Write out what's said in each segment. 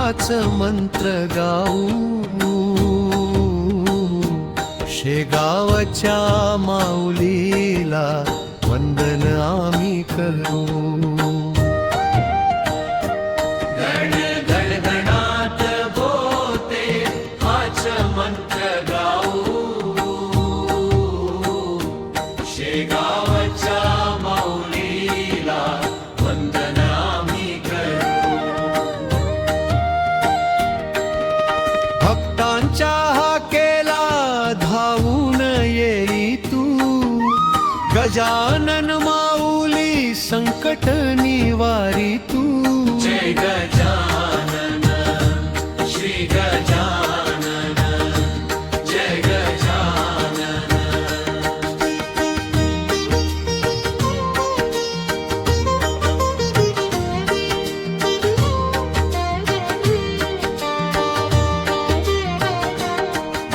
हाच मंत्र गाऊ, शेगावच्या माऊलीला वंदन आम्ही करू. गण गण गणात बोते हाच मंत्र गाऊ, शेगावच्या माऊलीला वंदन आम्ही करू. भक्तांच्या हाकेला धावून येई तू, गजानन माऊली संकट निवारी तू. जय गजानन श्री गजानन, जय गजानन.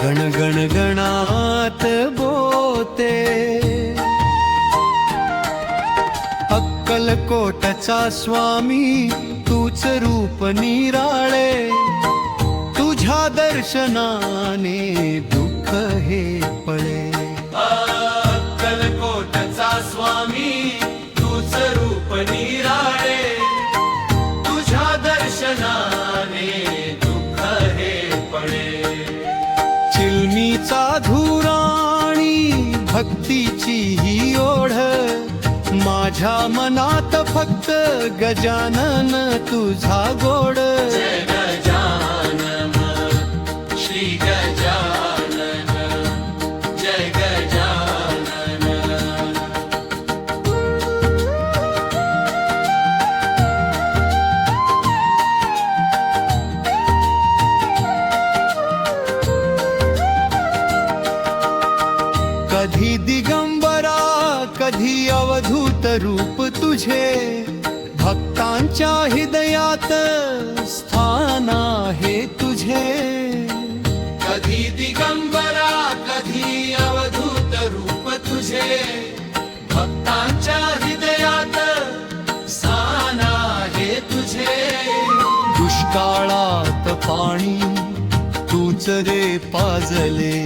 गण गण गणात बोते अक्कलकोटचा स्वामी तूच रूप निराळे, तुझ्या दर्शनाने दुःख हे पळे. अक्कलकोटचा स्वामी तूच रूप निराळे, तुझ्या दर्शनाने दुःख हे पळे. चिलमीचा धुराणी भक्तीची ही ओढ, माझ्या मनात फक्त गजानन तुझा गोड. जय गजानन श्री गजानन, जय गजानन. कधी दिगंबरा कधी अवधूत रूप तुझे, भक्तांच्या हृदयात स्थान आहे तुझे. कधी दिगंबरा कधी अवधूत रूप तुझे, भक्तांच्या हृदयात स्थान आहे तुझे. दुष्काळात पाणी तूच रे पाजले,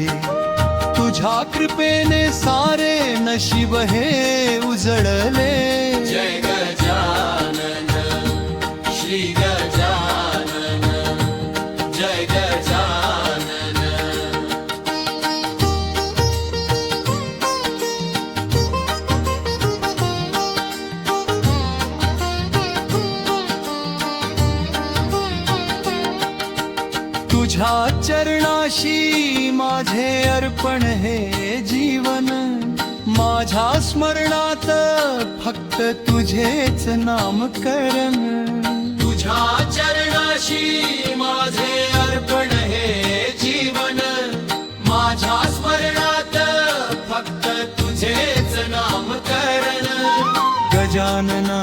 तुझ्या कृपेने सारे नशीब हे उजळले. जय गजानन श्री गजानन, जय गजानन. तुझ्या चरणाशी माझे अर्पण हे जीवन, माझ्या स्मरणात फक्त तुझेच नामकरण. तुझ्या चरणाशी माझे अर्पण हे जीवन, माझ्या स्मरणात फक्त तुझेच नामकरण. गजानना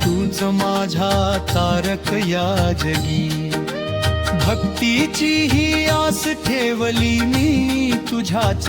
तूच माझा तारक या जगी, भक्तीची ही आस ठेवली मी तुझ्याच